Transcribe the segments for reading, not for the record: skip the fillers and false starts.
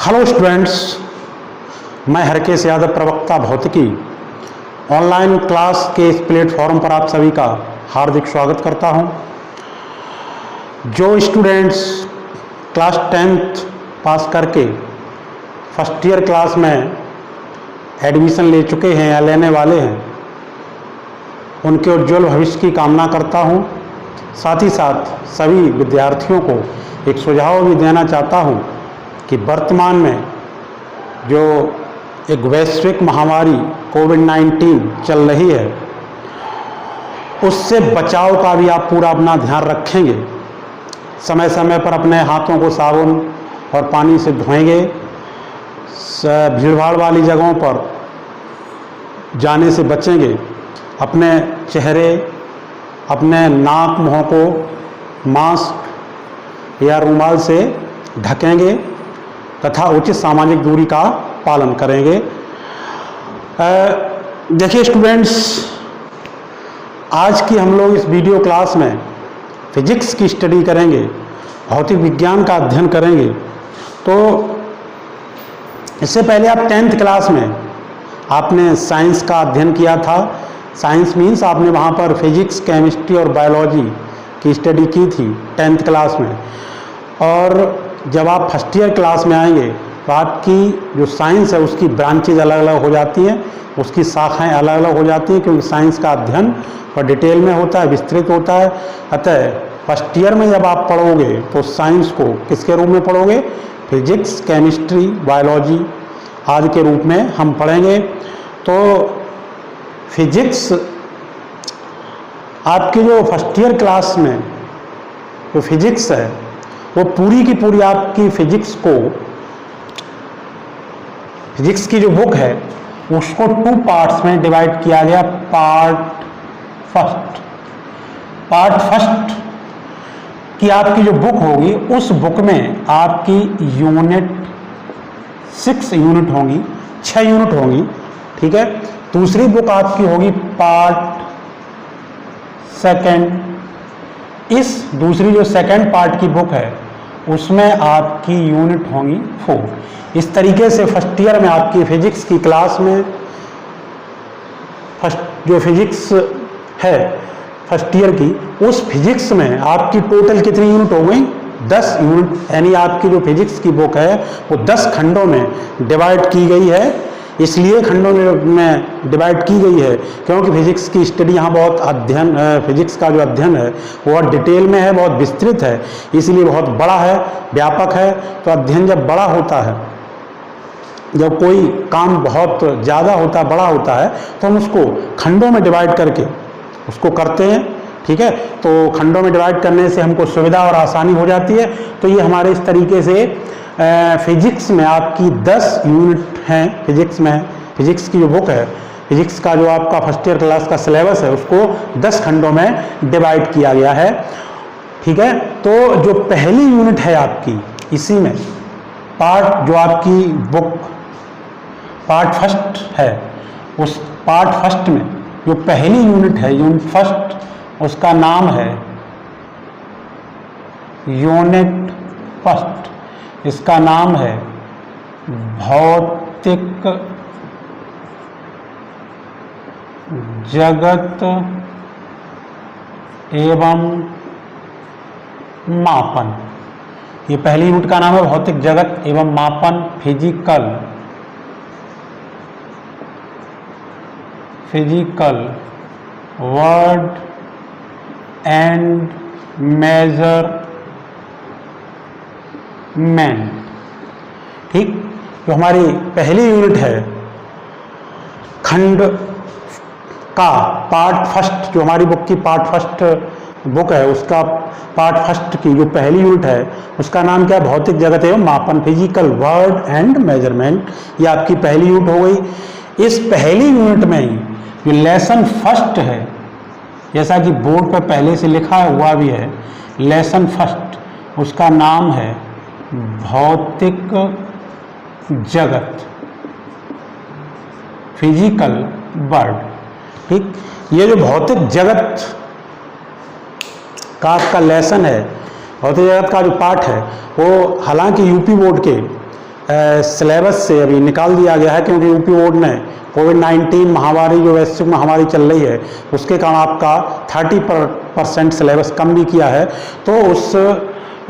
Hello students, मैं हरकेश यादव, प्रवक्ता भौतिकी, ऑनलाइन क्लास के इस प्लेटफॉर्म पर आप सभी का हार्दिक स्वागत करता हूं। जो स्टूडेंट्स क्लास 10th पास करके फर्स्ट ईयर क्लास में एडमिशन ले चुके हैं या लेने वाले हैं, उनके उज्ज्वल भविष्य की कामना करता हूं। साथ ही साथ सभी विद्यार्थियों को एक सुझाव भी देना चाहता हूं कि वर्तमान में जो एक वैश्विक महामारी कोविड-19 चल रही है, उससे बचाव का भी आप पूरा अपना ध्यान रखेंगे। समय समय पर अपने हाथों को साबुन और पानी से धोएंगे। भीड़भाड़ वाली जगहों पर जाने से बचेंगे। अपने चेहरे, अपने नाक मुंह को मास्क या रुमाल से ढकेंगे तथा उचित सामाजिक दूरी का पालन करेंगे। देखिए स्टूडेंट्स, आज की हम लोग इस वीडियो क्लास में फिजिक्स की स्टडी करेंगे, भौतिक विज्ञान का अध्ययन करेंगे। तो इससे पहले आप 10th क्लास में आपने साइंस का अध्ययन किया था। साइंस मीन्स आपने वहाँ पर फिजिक्स, केमिस्ट्री और बायोलॉजी की स्टडी की थी 10th क्लास में। और जब आप फर्स्ट ईयर क्लास में आएंगे तो आपकी जो साइंस है उसकी ब्रांचेज अलग अलग हो जाती हैं, उसकी शाखाएं अलग अलग हो जाती हैं, क्योंकि साइंस का अध्ययन और डिटेल में होता है, विस्तृत होता है। अतः फर्स्ट ईयर में जब आप पढ़ोगे तो साइंस को किसके रूप में पढ़ोगे? फिजिक्स, केमिस्ट्री, बायोलॉजी आदि के रूप में हम पढ़ेंगे। तो फिजिक्स आपकी जो फर्स्ट ईयर क्लास में जो फिजिक्स है वो पूरी की पूरी आपकी फिजिक्स की जो बुक है उसको 2 पार्ट्स में डिवाइड किया गया। पार्ट फर्स्ट की आपकी जो बुक होगी, उस बुक में आपकी यूनिट 6 यूनिट होंगी, 6 यूनिट होंगी, ठीक है। दूसरी बुक आपकी होगी पार्ट सेकंड। इस दूसरी जो सेकंड पार्ट की बुक है उसमें आपकी यूनिट होंगी 4। इस तरीके से फर्स्ट ईयर में आपकी फिजिक्स की क्लास में जो फिजिक्स है फर्स्ट ईयर की, उस फिजिक्स में आपकी टोटल कितनी यूनिट हो गई? 10 यूनिट। यानी आपकी जो फिजिक्स की बुक है वो 10 खंडों में डिवाइड की गई है। इसलिए खंडों में डिवाइड की गई है क्योंकि फिजिक्स की स्टडी यहाँ बहुत फिजिक्स का जो अध्ययन है वो बहुत डिटेल में है, बहुत विस्तृत है, इसलिए बहुत बड़ा है, व्यापक है। तो अध्ययन जब बड़ा होता है, जब कोई काम बहुत ज़्यादा होता है, बड़ा होता है, तो हम उसको खंडों में डिवाइड करके उसको करते हैं, ठीक है। तो खंडों में डिवाइड करने से हमको सुविधा और आसानी हो जाती है। तो ये हमारे इस तरीके से फिजिक्स में आपकी 10 यूनिट हैं। फिजिक्स में फिजिक्स की जो बुक है, फिजिक्स का जो आपका फर्स्ट ईयर क्लास का सिलेबस है, उसको 10 खंडों में डिवाइड किया गया है, ठीक है। तो जो पहली यूनिट है आपकी, इसी में पार्ट जो आपकी बुक पार्ट फर्स्ट है, उस पार्ट फर्स्ट में जो पहली यूनिट है, यूनिट फर्स्ट, उसका नाम है यूनिट फर्स्ट। इसका नाम है भौतिक जगत एवं मापन। ये पहली यूनिट का नाम है भौतिक जगत एवं मापन, फिजिकल वर्ड एंड मेजरमेंट, ठीक। जो हमारी पहली यूनिट है, खंड का पार्ट फर्स्ट, जो हमारी बुक की पार्ट फर्स्ट बुक है, उसका पार्ट फर्स्ट की जो पहली यूनिट है उसका नाम क्या है? भौतिक जगत एवं मापन, फिजिकल वर्ड एंड मेजरमेंट। ये आपकी पहली यूनिट हो गई। इस पहली यूनिट में ही जो लेसन फर्स्ट है, जैसा कि बोर्ड पर पहले से लिखा हुआ भी है, लेसन फर्स्ट, उसका नाम है भौतिक जगत, फिजिकल वर्ल्ड, ठीक। ये जो भौतिक जगत का आपका लेसन है, भौतिक जगत का जो पाठ है, वो हालांकि यूपी बोर्ड के सिलेबस से अभी निकाल दिया गया है, क्योंकि यूपी बोर्ड ने कोविड-19 महामारी, जो वैश्विक महामारी चल रही है, उसके कारण आपका 30% सिलेबस कम भी किया है। तो उस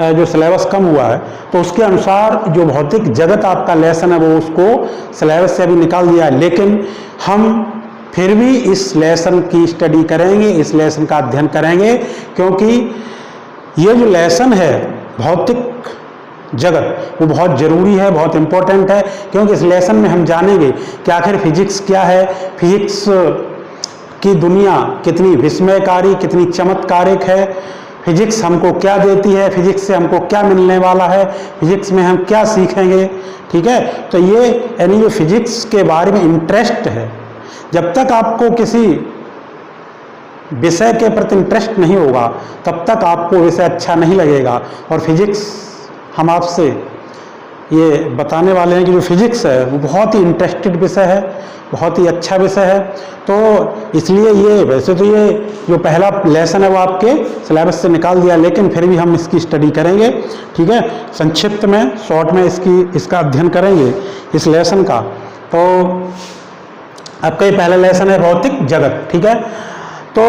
जो सिलेबस कम हुआ है तो उसके अनुसार जो भौतिक जगत आपका लेसन है वो उसको सिलेबस से अभी निकाल दिया है। लेकिन हम फिर भी इस लेसन की स्टडी करेंगे, इस लेसन का अध्ययन करेंगे, क्योंकि ये जो लेसन है भौतिक जगत वो बहुत ज़रूरी है, बहुत इम्पोर्टेंट है। क्योंकि इस लेसन में हम जानेंगे कि आखिर फिजिक्स क्या है, फिजिक्स की दुनिया कितनी विस्मयकारी, कितनी चमत्कारिक है, फिजिक्स हमको क्या देती है, फिजिक्स से हमको क्या मिलने वाला है, फिजिक्स में हम क्या सीखेंगे। ठीक है, तो ये यानी जो फिजिक्स के बारे में इंटरेस्ट है, जब तक आपको किसी विषय के प्रति इंटरेस्ट नहीं होगा तब तक आपको विषय अच्छा नहीं लगेगा। और फिजिक्स हम आपसे ये बताने वाले हैं कि जो फिजिक्स है वो बहुत ही इंटरेस्टेड विषय है, बहुत ही अच्छा विषय है। तो इसलिए ये, वैसे तो ये जो पहला लेसन है वो आपके सिलेबस से निकाल दिया, लेकिन फिर भी हम इसकी स्टडी करेंगे। ठीक है, संक्षिप्त में, शॉर्ट में इसका अध्ययन करेंगे इस लेसन का। तो आपका ये पहला लेसन है भौतिक जगत। ठीक है, तो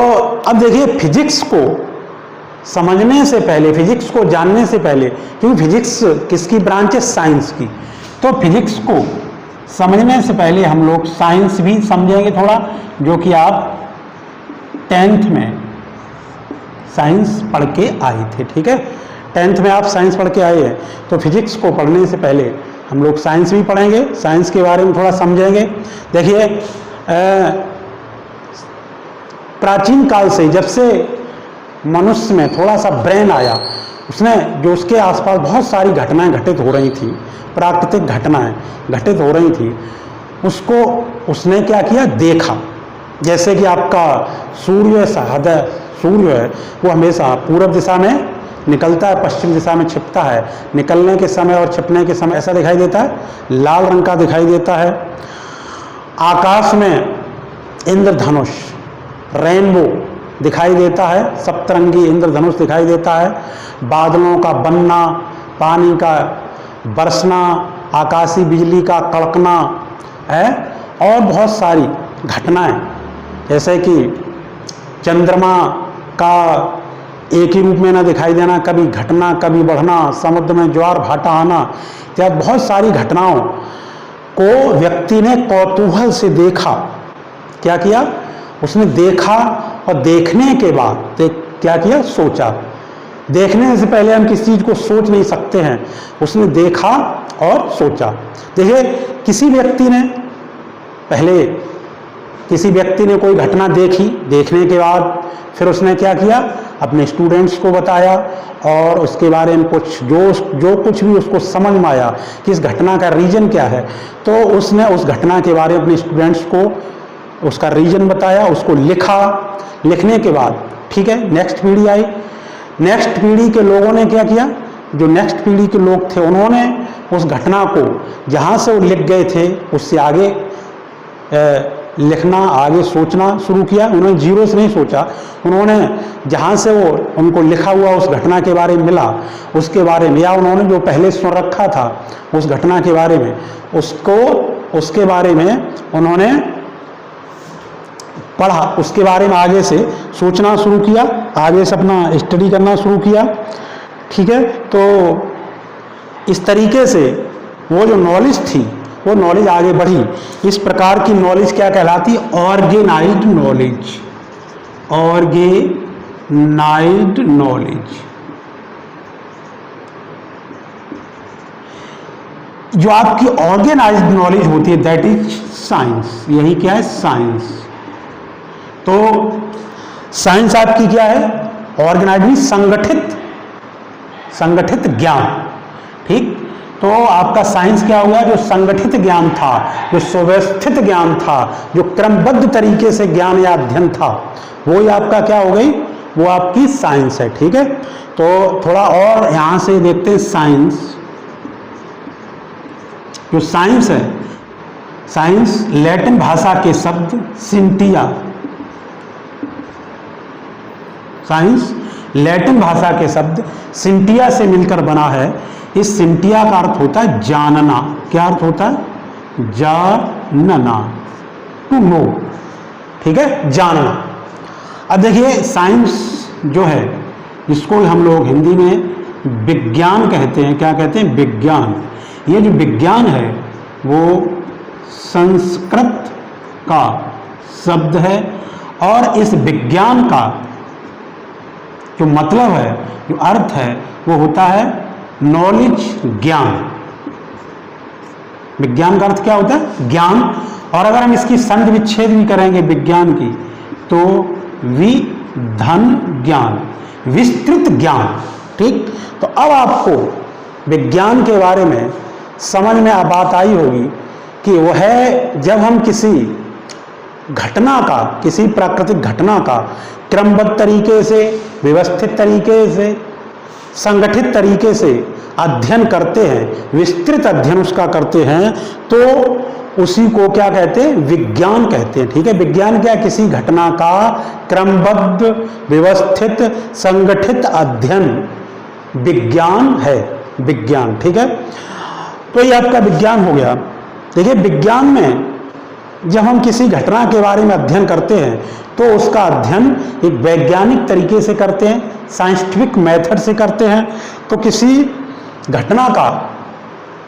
अब देखिए फिजिक्स को समझने से पहले, फिजिक्स को जानने से पहले, क्योंकि फिजिक्स किसकी ब्रांच है, साइंस की, तो फिजिक्स को समझने से पहले हम लोग साइंस भी समझेंगे थोड़ा, जो कि आप 10th में साइंस पढ़ के आए थे। ठीक है, 10th में आप साइंस पढ़ के आए हैं, तो फिजिक्स को पढ़ने से पहले हम लोग साइंस भी पढ़ेंगे, साइंस के बारे में थोड़ा समझेंगे। देखिए प्राचीन काल से, जब से मनुष्य में थोड़ा सा ब्रेन आया, उसने जो उसके आसपास बहुत सारी घटनाएं घटित हो रही थी, प्राकृतिक घटनाएं घटित हो रही थी, उसको उसने क्या किया, देखा। जैसे कि आपका सूर्य है वो हमेशा पूर्व दिशा में निकलता है, पश्चिम दिशा में छिपता है। निकलने के समय और छिपने के समय ऐसा दिखाई देता है, लाल रंग का दिखाई देता है। आकाश में इंद्रधनुष, रेनबो दिखाई देता है, सप्तरंगी इंद्रधनुष दिखाई देता है। बादलों का बनना, पानी का बरसना, आकाशीय बिजली का कड़कना है, और बहुत सारी घटनाएं, जैसे कि चंद्रमा का एक ही रूप में ना दिखाई देना, कभी घटना, कभी बढ़ना, समुद्र में ज्वार भाटा आना, इत्यादि बहुत सारी घटनाओं को व्यक्ति ने कौतूहल से देखा। क्या किया, उसने देखा, और देखने के बाद क्या किया, सोचा। देखने से पहले हम किसी चीज को सोच नहीं सकते हैं, उसने देखा और सोचा। देखिए किसी व्यक्ति ने कोई घटना देखी, देखने के बाद फिर उसने क्या किया, अपने स्टूडेंट्स को बताया, और उसके बारे में कुछ जो कुछ भी उसको समझ में आया कि इस घटना का रीजन क्या है, तो उसने उस घटना के बारे में अपने स्टूडेंट्स को उसका रीजन बताया, उसको लिखा। लिखने के बाद ठीक है, नेक्स्ट पीढ़ी आई। नेक्स्ट पीढ़ी के लोगों ने क्या किया, जो नेक्स्ट पीढ़ी के लोग थे उन्होंने उस घटना को जहाँ से वो लिख गए थे उससे आगे लिखना, आगे सोचना शुरू किया। उन्होंने जीरो से नहीं सोचा, उन्होंने जहाँ से वो उनको लिखा हुआ उस घटना के बारे में मिला, उसके बारे में, या उन्होंने जो पहले सुन रखा था उस घटना के बारे में, उसके बारे में उन्होंने पढ़ा, उसके बारे में आगे से सोचना शुरू किया, आगे से अपना स्टडी करना शुरू किया। ठीक है, तो इस तरीके से वो जो नॉलेज थी वो नॉलेज आगे बढ़ी। इस प्रकार की नॉलेज क्या कहलाती है, ऑर्गेनाइज्ड नॉलेज। ऑर्गेनाइज्ड नॉलेज, जो आपकी ऑर्गेनाइज्ड नॉलेज होती है, दैट इज साइंस। यही क्या है, साइंस। तो साइंस आपकी क्या है, ऑर्गेनाइज्ड, संगठित ज्ञान। ठीक, तो आपका साइंस क्या हुआ, जो संगठित ज्ञान था, जो सुव्यवस्थित ज्ञान था, जो क्रमबद्ध तरीके से ज्ञान या अध्ययन था, वो ही आपका क्या हो गई, वो आपकी साइंस है। ठीक है, तो थोड़ा और यहां से देखते हैं साइंस। जो साइंस है, साइंस लैटिन भाषा के शब्द सिंटिया, साइंस लैटिन भाषा के शब्द सिंटिया से मिलकर बना है। इस सिंटिया का अर्थ होता है जानना। क्या अर्थ होता है? जानना, टू नो। ठीक है, जानना। अब देखिए साइंस जो है इसको हम लोग हिंदी में विज्ञान कहते हैं। क्या कहते हैं? विज्ञान। ये जो विज्ञान है वो संस्कृत का शब्द है और इस विज्ञान का जो मतलब है, जो अर्थ है, वो होता है नॉलेज, ज्ञान। विज्ञान का अर्थ क्या होता है? ज्ञान। और अगर हम इसकी संधि विच्छेद भी करेंगे विज्ञान की, तो विधन ज्ञान, विस्तृत ज्ञान। ठीक, तो अब आपको विज्ञान के बारे में समझ में बात आई होगी कि वह जब हम किसी घटना का, किसी प्राकृतिक घटना का क्रमबद्ध तरीके से, व्यवस्थित तरीके से, संगठित तरीके से अध्ययन करते हैं, विस्तृत अध्ययन उसका करते हैं, तो उसी को क्या कहते हैं? विज्ञान कहते हैं। ठीक है, विज्ञान क्या? किसी घटना का क्रमबद्ध, व्यवस्थित, संगठित अध्ययन विज्ञान है, विज्ञान। ठीक है, तो ये आपका विज्ञान हो गया। देखिए विज्ञान में जब हम किसी घटना के बारे में अध्ययन करते हैं तो उसका अध्ययन एक वैज्ञानिक तरीके से करते हैं, साइंटिफिक मेथड से करते हैं। तो किसी घटना का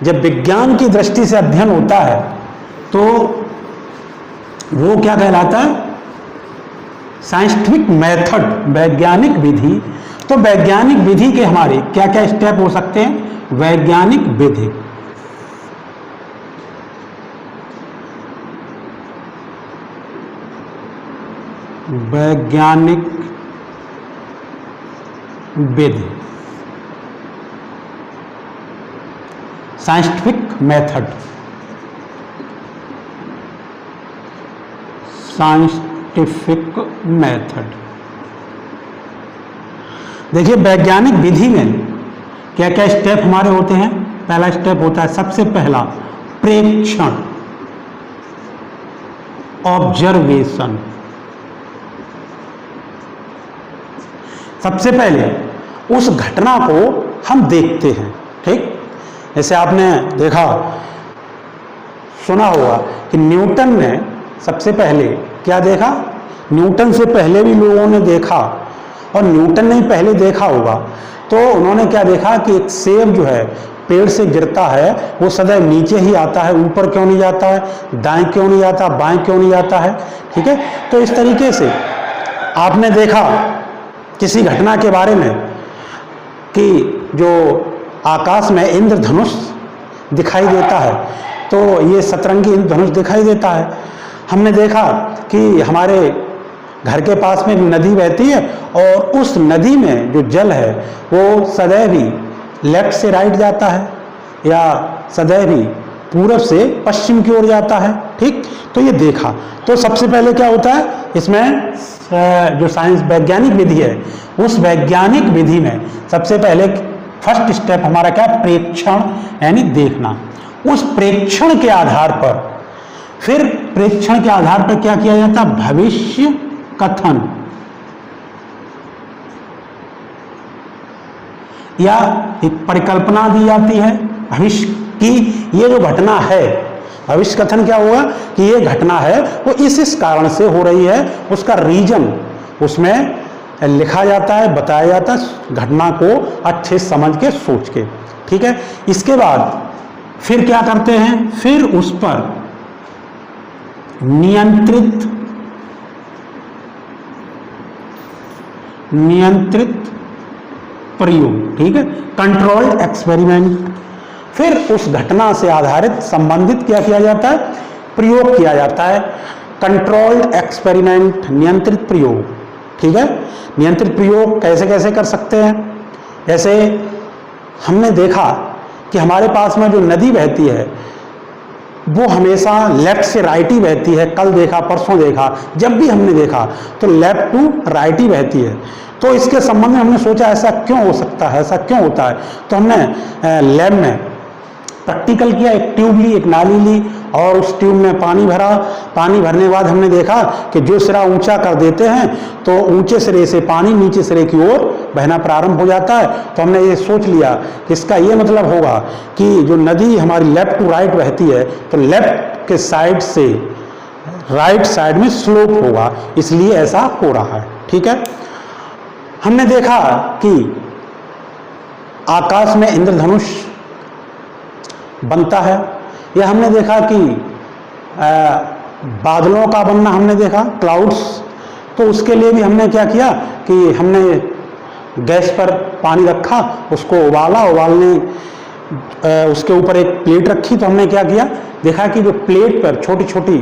जब विज्ञान की दृष्टि से अध्ययन होता है तो वो क्या कहलाता है? साइंटिफिक मेथड, वैज्ञानिक विधि। तो वैज्ञानिक विधि के हमारे क्या क्या स्टेप हो सकते हैं? वैज्ञानिक विधि, वैज्ञानिक विधि, साइंटिफिक मेथड, साइंटिफिक मेथड। देखिए वैज्ञानिक विधि में क्या क्या स्टेप हमारे होते हैं? पहला स्टेप होता है, सबसे पहला प्रेक्षण, ऑब्जर्वेशन। सबसे पहले उस घटना को हम देखते हैं। ठीक, जैसे आपने देखा, सुना होगा कि न्यूटन ने सबसे पहले क्या देखा? न्यूटन से पहले भी लोगों ने देखा, और न्यूटन ने पहले देखा होगा। तो उन्होंने क्या देखा कि एक सेब जो है पेड़ से गिरता है, वो सदैव नीचे ही आता है, ऊपर क्यों नहीं जाता है, दाएं क्यों नहीं जाता, बाएं क्यों नहीं जाता है। ठीक है, तो इस तरीके से आपने देखा किसी घटना के बारे में कि जो आकाश में इंद्रधनुष दिखाई देता है, तो ये सतरंगी इंद्रधनुष दिखाई देता है। हमने देखा कि हमारे घर के पास में एक नदी बहती है और उस नदी में जो जल है वो सदैव ही लेफ्ट से राइट जाता है या सदैव ही पूरब से पश्चिम की ओर जाता है। ठीक, तो ये देखा। तो सबसे पहले क्या होता है इसमें, जो साइंस वैज्ञानिक विधि है, उस वैज्ञानिक विधि में सबसे पहले फर्स्ट स्टेप हमारा क्या? प्रेक्षण, यानी देखना। उस प्रेक्षण के आधार पर फिर प्रेक्षण के आधार पर क्या किया जाता? भविष्य कथन, या एक परिकल्पना दी जाती है भविष्य की। ये जो घटना है, भविष्य कथन क्या होगा कि ये घटना है वो इस कारण से हो रही है, उसका रीजन उसमें लिखा जाता है, बताया जाता है, घटना को अच्छे समझ के सोच के। ठीक है, इसके बाद फिर क्या करते हैं? फिर उस पर नियंत्रित प्रयोग। ठीक है, कंट्रोल्ड एक्सपेरिमेंट। फिर उस घटना से आधारित संबंधित क्या किया जाता है? प्रयोग किया जाता है। कंट्रोल्ड एक्सपेरिमेंट, नियंत्रित प्रयोग। ठीक है, नियंत्रित प्रयोग कैसे कैसे कर सकते हैं? जैसे हमने देखा कि हमारे पास में जो नदी बहती है वो हमेशा लेफ्ट से राइट ही बहती है। कल देखा, परसों देखा, जब भी हमने देखा तो लेफ्ट टू राइट ही बहती है। तो इसके संबंध में हमने सोचा ऐसा क्यों हो सकता है, ऐसा क्यों होता है। तो हमने लैब में प्रैक्टिकल किया, एक ट्यूब ली, एक नाली ली और उस ट्यूब में पानी भरा। पानी भरने के बाद हमने देखा कि जो सिरा ऊंचा कर देते हैं तो ऊंचे सिरे से पानी नीचे सिरे की ओर बहना प्रारंभ हो जाता है। तो हमने ये सोच लिया कि इसका ये मतलब होगा कि जो नदी हमारी लेफ्ट टू राइट बहती है तो लेफ्ट के साइड से राइट साइड में स्लोप होगा, इसलिए ऐसा हो रहा है। ठीक है, हमने देखा कि आकाश में इंद्रधनुष बनता है, या हमने देखा कि बादलों का बनना हमने देखा, क्लाउड्स। तो उसके लिए भी हमने क्या किया कि हमने गैस पर पानी रखा, उसको उबाला, उबालने उसके ऊपर एक प्लेट रखी। तो हमने क्या किया, देखा कि जो प्लेट पर छोटी छोटी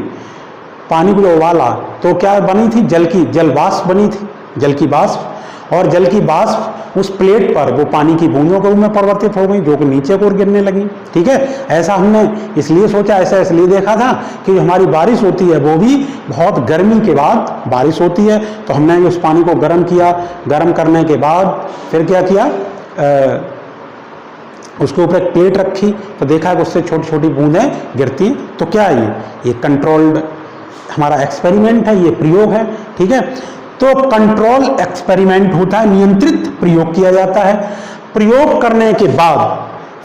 पानी को जो उबाला तो क्या बनी थी, जल वाष्प बनी थी, जल की वाष्प। और जल की वाष्प उस प्लेट पर वो पानी की बूंदों के रूप में परिवर्तित हो गई, जो कि नीचे की ओर गिरने लगी। ठीक है, ऐसा हमने इसलिए सोचा, ऐसा इसलिए देखा था कि जो हमारी बारिश होती है वो भी बहुत गर्मी के बाद बारिश होती है। तो हमने उस पानी को गर्म किया, गर्म करने के बाद फिर क्या किया, उसके ऊपर एक प्लेट रखी तो देखा कि उससे छोटी छोटी बूंदें गिरती। तो क्या है ये कंट्रोल्ड हमारा एक्सपेरिमेंट है, ये प्रयोग है। ठीक है, तो कंट्रोल एक्सपेरिमेंट होता है, नियंत्रित प्रयोग किया जाता है। प्रयोग करने के बाद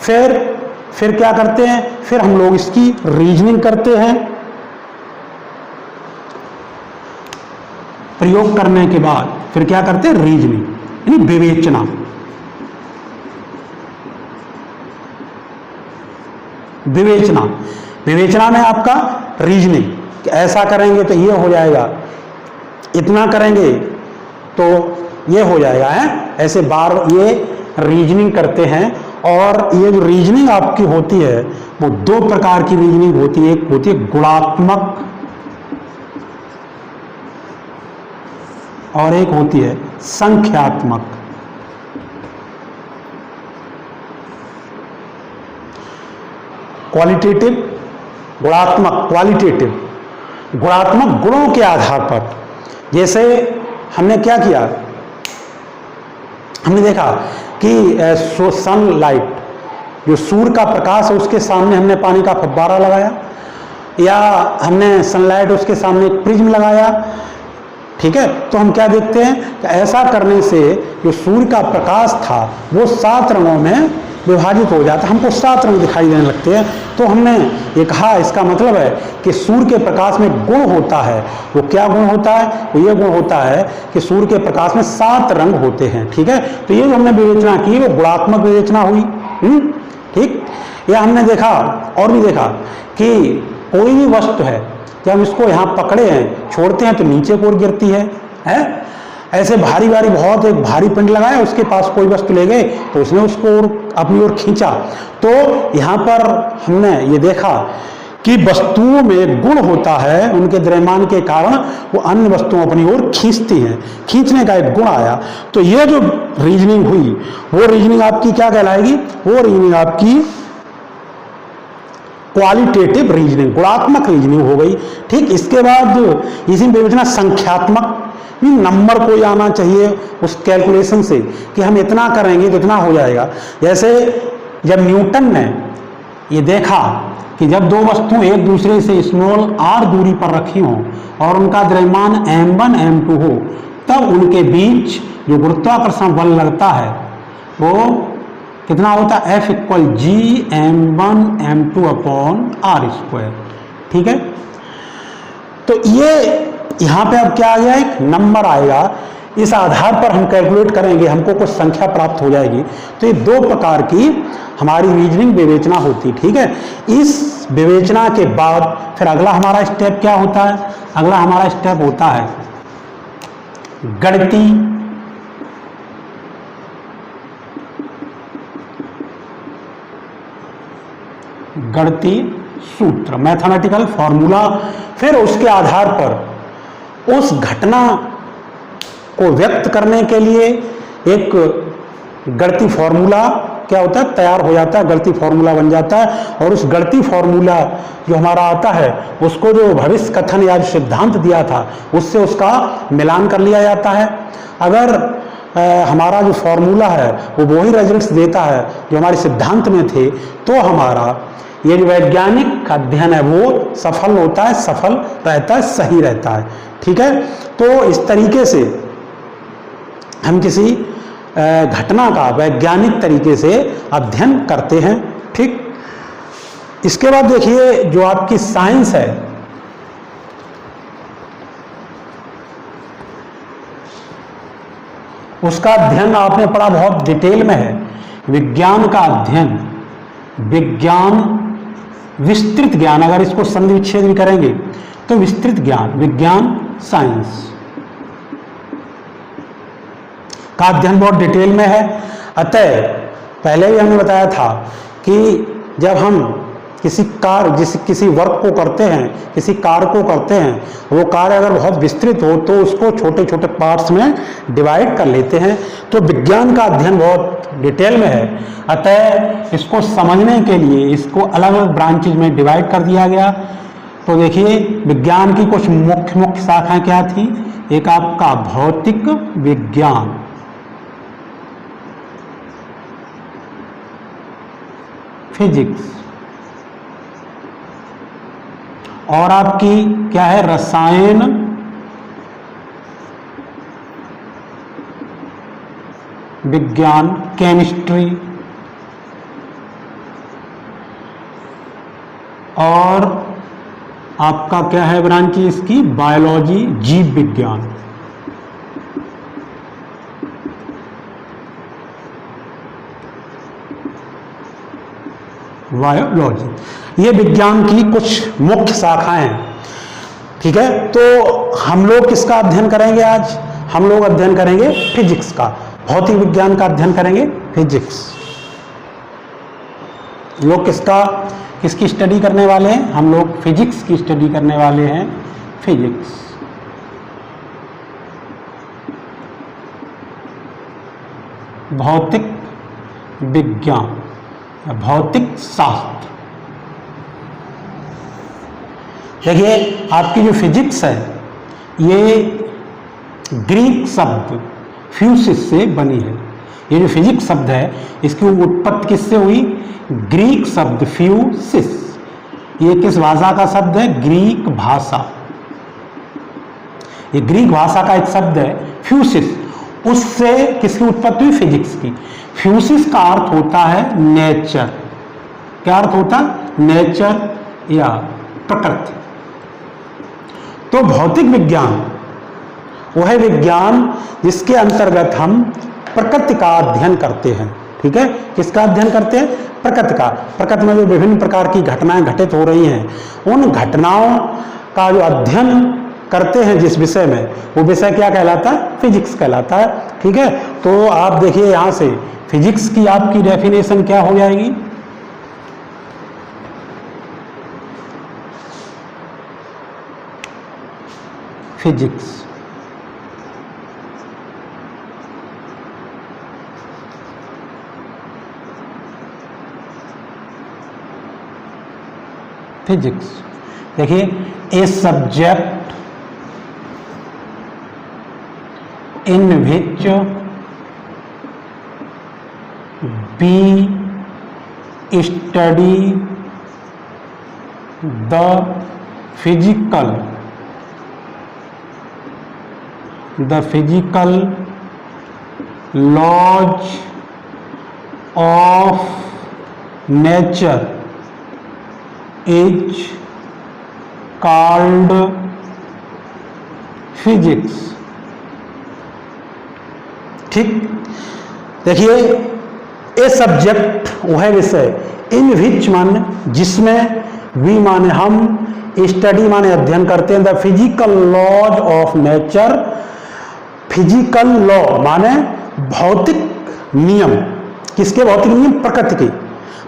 फिर क्या करते हैं, फिर हम लोग इसकी रीजनिंग करते हैं। प्रयोग करने के बाद फिर क्या करते हैं, रीजनिंग यानी विवेचना। विवेचना में आपका रीजनिंग, ऐसा करेंगे तो ये हो जाएगा, इतना करेंगे तो ये हो जाएगा है, ऐसे बार ये रीजनिंग करते हैं। और ये जो रीजनिंग आपकी होती है वो दो प्रकार की रीजनिंग होती है, एक होती है गुणात्मक और एक होती है संख्यात्मक। क्वालिटेटिव, गुणात्मक, क्वालिटेटिव। गुणात्मक गुणों के आधार पर, जैसे हमने क्या किया, हमने देखा कि सनलाइट, जो सूर्य का प्रकाश है उसके सामने हमने पानी का फव्वारा लगाया, या हमने सनलाइट उसके सामने एक प्रिज्म लगाया। ठीक है, तो हम क्या देखते हैं कि ऐसा करने से जो सूर्य का प्रकाश था वो 7 रंगों में विभाजित हो जाता है, हमको 7 रंग दिखाई देने लगते हैं। तो हमने ये कहा, इसका मतलब है कि सूर्य के प्रकाश में गुण होता है। वो क्या गुण होता है, वो ये गुण होता है कि सूर्य के प्रकाश में 7 रंग होते हैं। ठीक है, तो ये जो हमने विवेचना की वो गुणात्मक विवेचना हुई। ठीक, या हमने देखा और भी देखा कि कोई भी वस्तु है, जब हम इसको यहाँ पकड़े हैं, छोड़ते हैं तो नीचे की ओर गिरती है। ऐसे भारी बहुत एक भारी पिंड लगाया, उसके पास कोई वस्तु ले गए तो उसने उसको अपनी ओर खींचा। तो यहाँ पर हमने ये देखा कि वस्तुओं में गुण होता है, उनके द्रव्यमान के कारण वो अन्य वस्तुओं अपनी ओर खींचती हैं, खींचने का एक गुण आया। तो ये जो रीजनिंग हुई वो रीजनिंग आपकी क्या कहलाएगी, वो रीजनिंग आपकी क्वालिटेटिव रीजनिंग, गुणात्मक रीजनिंग हो गई। ठीक, इसके बाद इसी में विवेचना संख्यात्मक, नंबर कोई आना चाहिए उस कैलकुलेशन से कि हम इतना करेंगे तो इतना हो जाएगा। जैसे जब न्यूटन ने ये देखा कि जब दो वस्तु एक दूसरे से स्मॉल r दूरी पर रखी हों और उनका द्रव्यमान m1 m2 हो, तब उनके बीच जो गुरुत्वाकर्षण बल लगता है वो कितना होता है, F = G m1 m2 upon r²। ठीक है, तो ये यहाँ पे अब क्या आ गया, एक नंबर आएगा, इस आधार पर हम कैलकुलेट करेंगे, हमको कुछ संख्या प्राप्त हो जाएगी। तो ये 2 प्रकार की हमारी रीजनिंग विवेचना होती। ठीक है, इस विवेचना के बाद फिर अगला hamaरा स्टेप क्या होता है, अगला हमारा स्टेप होता है गणितीय सूत्र, मैथमेटिकल फॉर्मूला। फिर उसके आधार पर उस घटना को व्यक्त करने के लिए एक गणितीय फॉर्मूला क्या होता है, तैयार हो जाता है, गणितीय फॉर्मूला बन जाता है। और उस गणितीय फॉर्मूला जो हमारा आता है उसको जो भविष्य कथन या जो सिद्धांत दिया था उससे उसका मिलान कर लिया जाता है। अगर हमारा जो फॉर्मूला है वो वही रिजल्ट्स देता है जो हमारे सिद्धांत में थे, तो हमारा ये जो वैज्ञानिक अध्ययन है वो सफल होता है, सफल रहता है, सही रहता है। ठीक है, तो इस तरीके से हम किसी घटना का वैज्ञानिक तरीके से अध्ययन करते हैं। ठीक, इसके बाद देखिए जो आपकी साइंस है, उसका अध्ययन आपने पढ़ा बहुत डिटेल में है। विज्ञान का अध्ययन, विज्ञान विस्तृत ज्ञान, अगर इसको संधि विच्छेद भी करेंगे तो विस्तृत ज्ञान, विज्ञान साइंस का अध्ययन बहुत डिटेल में है। अतः पहले भी हमने बताया था कि जब हम किसी वर्क को करते हैं, किसी कार्य को करते हैं, वो कार्य अगर बहुत विस्तृत हो तो उसको छोटे छोटे पार्ट्स में डिवाइड कर लेते हैं। तो विज्ञान का अध्ययन बहुत डिटेल में है, अतः इसको समझने के लिए इसको अलग अलग ब्रांचेज में डिवाइड कर दिया गया। तो देखिए विज्ञान की कुछ मुख्य शाखाएं क्या थी। एक आपका भौतिक विज्ञान, फिजिक्स, और आपकी क्या है, रसायन विज्ञान, केमिस्ट्री, और आपका क्या है ब्रांच इसकी, बायोलॉजी, जीव विज्ञान। बायोलॉजी, ये विज्ञान की कुछ मुख्य शाखाएं हैं। ठीक है, तो हम लोग किसका अध्ययन करेंगे आज? हम लोग अध्ययन करेंगे फिजिक्स का, भौतिक विज्ञान का अध्ययन करेंगे, फिजिक्स। लोग किसकी स्टडी करने वाले हैं? हम लोग फिजिक्स की स्टडी करने वाले हैं, फिजिक्स। भौतिक विज्ञान, भौतिक शास्त्र। देखिए आपकी जो फिजिक्स है ये ग्रीक शब्द फ्यूसिस से बनी है। ये जो फिजिक्स शब्द है इसकी उत्पत्ति किससे हुई? ग्रीक शब्द फ्यूसिस। ये किस भाषा का शब्द है? ग्रीक भाषा। ये ग्रीक भाषा का एक शब्द है फ्यूसिस, उससे किसकी उत्पत्ति हुई? फिजिक्स की। फ्यूसिस का अर्थ होता है नेचर। क्या अर्थ होता है? नेचर या प्रकृति। तो भौतिक विज्ञान वह है विज्ञान जिसके अंतर्गत हम प्रकृति का अध्ययन करते हैं। ठीक है, किसका अध्ययन करते हैं? प्रकृति का। प्रकृति में जो विभिन्न प्रकार की घटनाएं घटित हो रही हैं, उन घटनाओं का जो अध्ययन करते हैं जिस विषय में, वो विषय क्या कहलाता है? फिजिक्स कहलाता है। ठीक है, तो आप देखिए यहां से फिजिक्स की आपकी डेफिनेशन क्या हो जाएगी? फिजिक्स फिजिक्स देखिए, a subject in which we study the physical laws of nature is called physics. ठीक, देखिए ए सब्जेक्ट वह विषय, इन विच माने जिसमें, वी माने हम, स्टडी माने अध्ययन करते हैं, the physical laws of nature. Physical law माने भौतिक नियम। किसके भौतिक नियम? प्रकृति के।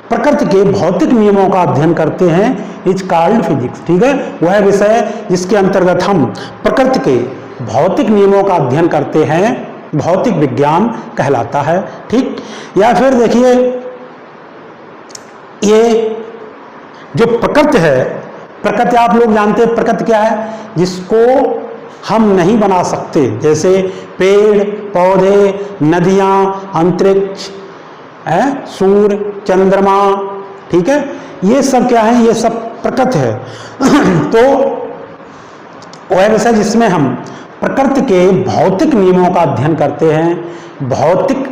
प्रकृति के भौतिक नियमों का अध्ययन करते हैं, इज कॉल्ड फिजिक्स। ठीक है, वह विषय जिसके अंतर्गत हम प्रकृति के भौतिक नियमों का अध्ययन करते हैं, भौतिक विज्ञान कहलाता है। ठीक, या फिर देखिए ये जो प्रकृति है, प्रकृति आप लोग जानते हैं प्रकृति क्या है? जिसको हम नहीं बना सकते, जैसे पेड़ पौधे, नदियाँ, अंतरिक्ष, सूर्य, चंद्रमा, ठीक है, ये सब क्या है, ये सब प्रकृति है। तो वह विषय जिसमें हम प्रकृति के भौतिक नियमों का अध्ययन करते हैं, भौतिक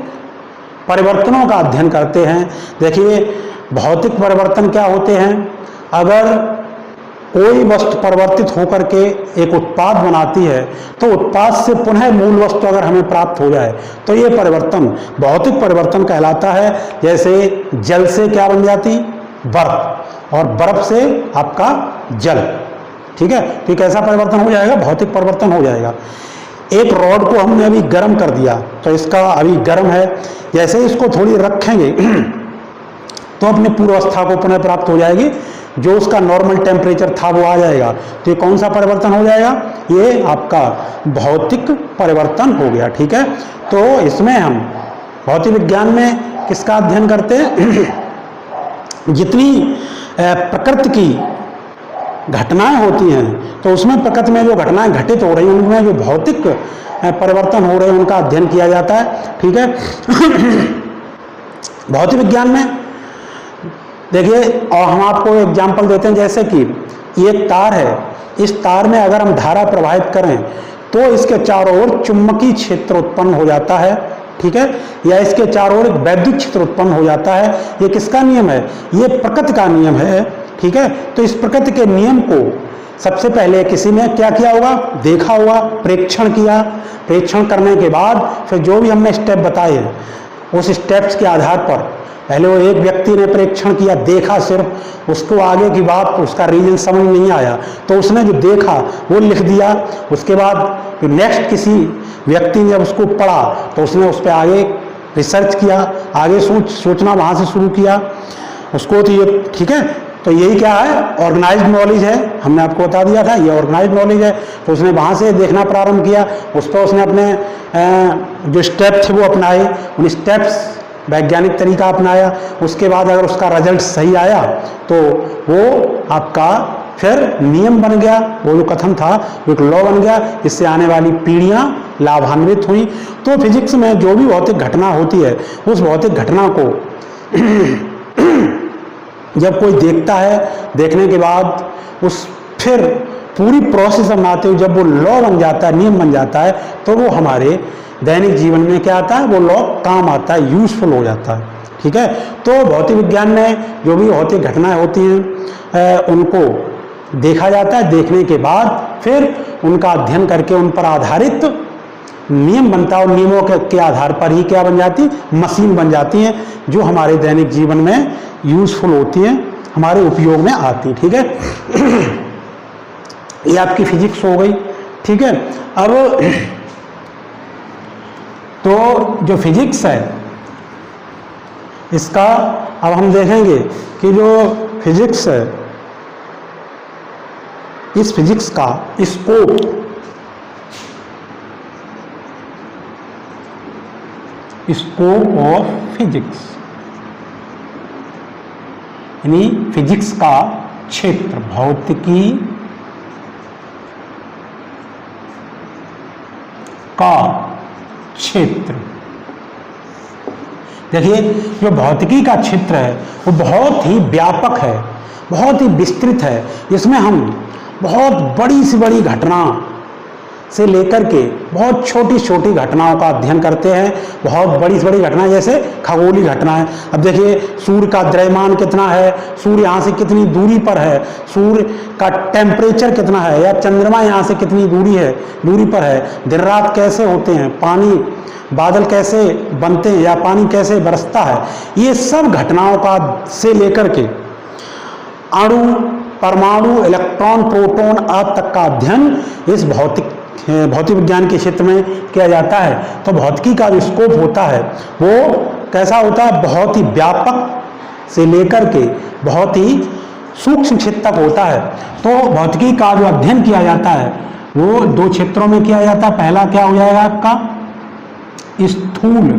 परिवर्तनों का अध्ययन करते हैं। देखिए भौतिक परिवर्तन क्या होते हैं, अगर कोई वस्तु परिवर्तित होकर के एक उत्पाद बनाती है तो उत्पाद से पुनः मूल वस्तु अगर हमें प्राप्त हो जाए तो ये परिवर्तन भौतिक परिवर्तन कहलाता है। जैसे जल से क्या बन जाती, बर्फ, और बर्फ से आपका जल, ठीक है, तो कैसा परिवर्तन हो जाएगा, भौतिक परिवर्तन हो जाएगा। एक रॉड को हमने अभी गर्म कर दिया तो इसका अभी गर्म है, जैसे इसको थोड़ी रखेंगे तो अपने पूर्वावस्था को पुनः प्राप्त हो जाएगी, जो उसका नॉर्मल टेम्परेचर था वो आ जाएगा। तो ये कौन सा परिवर्तन हो जाएगा, ये आपका भौतिक परिवर्तन हो गया, ठीक है। तो इसमें हम भौतिक विज्ञान में किसका अध्ययन करते हैं, जितनी प्रकृति की घटनाएं होती हैं तो उसमें प्रकृति में जो घटनाएं घटित हो रही हैं उनमें जो भौतिक परिवर्तन हो रहे हैं उनका अध्ययन किया जाता है, ठीक है। भौतिक विज्ञान में देखिए, और हम आपको एग्जाम्पल देते हैं, जैसे कि ये तार है, इस तार में अगर हम धारा प्रवाहित करें तो इसके चारों ओर चुंबकीय क्षेत्र उत्पन्न हो जाता है, ठीक है, या इसके चारों ओर एक वैद्युत क्षेत्र उत्पन्न हो जाता है। ये किसका नियम है, ये प्रकृति का नियम है, ठीक है। तो इस प्रकृति के नियम को सबसे पहले किसी ने क्या किया होगा, देखा होगा, प्रेक्षण किया, प्रेक्षण करने के बाद फिर जो भी हमने स्टेप बताए हैं उस स्टेप्स के आधार पर पहले वो एक व्यक्ति ने प्रेक्षण किया, देखा सिर्फ, उसको आगे की बात उसका रीजन समझ नहीं आया तो उसने जो देखा वो लिख दिया। उसके बाद फिर नेक्स्ट किसी व्यक्ति ने जब उसको पढ़ा तो उसने उस पर आगे रिसर्च किया, आगे सोचना वहाँ से शुरू किया उसको, तो ये ठीक है। तो यही क्या है, ऑर्गेनाइज्ड नॉलेज है, हमने आपको बता दिया था ये ऑर्गेनाइज्ड नॉलेज है। तो उसने वहाँ से देखना प्रारंभ किया, उस पर उसने अपने जो स्टेप थे वो अपनाए, उन स्टेप्स वैज्ञानिक तरीका अपनाया। उसके बाद अगर उसका रिजल्ट सही आया तो वो आपका फिर नियम बन गया, वो जो कथन था वो एक लॉ बन गया, जिससे आने वाली पीढ़ियां लाभान्वित हुई। तो फिजिक्स में जो भी भौतिक घटना होती है उस भौतिक घटना को जब कोई देखता है, देखने के बाद उस फिर पूरी प्रोसेस अपनाते हुए जब वो लॉ बन जाता है, नियम बन जाता है, तो वो हमारे दैनिक जीवन में क्या आता है, वो लॉ काम आता है, यूजफुल हो जाता है, ठीक है। तो भौतिक विज्ञान में जो भी भौतिक घटनाएं होती हैं उनको देखा जाता है, देखने के बाद फिर उनका अध्ययन करके उन पर आधारित नियम बनता है और नियमों के आधार पर ही क्या बन जाती, मशीन बन जाती हैं जो हमारे दैनिक जीवन में यूजफुल होती हैं, हमारे उपयोग में आती, ठीक है। ये आपकी फिजिक्स हो गई, ठीक है। अब तो जो फिजिक्स है इसका अब हम देखेंगे कि जो फिजिक्स है इस फिजिक्स का स्कोप ऑफ फिजिक्स यानी फिजिक्स का क्षेत्र, भौतिकी का क्षेत्र। देखिए जो भौतिकी का क्षेत्र है वो बहुत ही व्यापक है, बहुत ही विस्तृत है। इसमें हम बहुत बड़ी से बड़ी घटना से लेकर के बहुत छोटी छोटी घटनाओं का अध्ययन करते हैं। बहुत बड़ी से बड़ी घटना जैसे खगोलीय घटनाएं। अब देखिए सूर्य का द्रव्यमान कितना है, सूर्य यहाँ से कितनी दूरी पर है, सूर्य का टेम्परेचर कितना है, या चंद्रमा यहाँ से कितनी दूरी पर है, दिन रात कैसे होते हैं, पानी बादल कैसे बनते हैं या पानी कैसे बरसता है, ये सब घटनाओं का से लेकर के अणु, परमाणु, इलेक्ट्रॉन, प्रोटॉन आदि तक का अध्ययन इस भौतिक विज्ञान के क्षेत्र में किया जाता है। तो भौतिकी का जो स्कोप होता है वो कैसा होता है, बहुत ही व्यापक से लेकर के बहुत ही सूक्ष्म क्षेत्र तक होता है। तो भौतिकी का जो अध्ययन किया जाता है वो दो क्षेत्रों में किया जाता है। पहला क्या हो जाएगा आपका स्थूल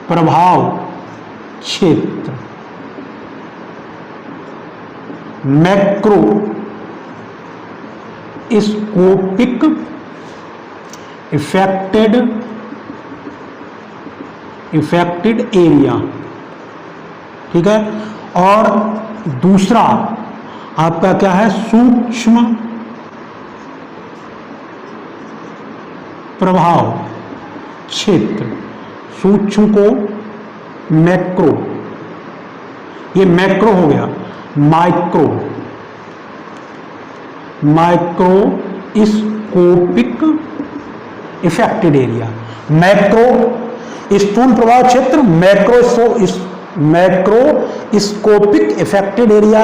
प्रभाव क्षेत्र, मैक्रो स्कोपिक इफेक्टेड एरिया, ठीक है। और दूसरा आपका क्या है, सूक्ष्म प्रभाव क्षेत्र। सूक्ष्म को मैक्रो, ये मैक्रो हो गया, माइक्रोस्कोपिक इफेक्टेड एरिया। मैक्रो स्थूल प्रभाव क्षेत्र, मैक्रोस्कोपिक इफेक्टेड एरिया,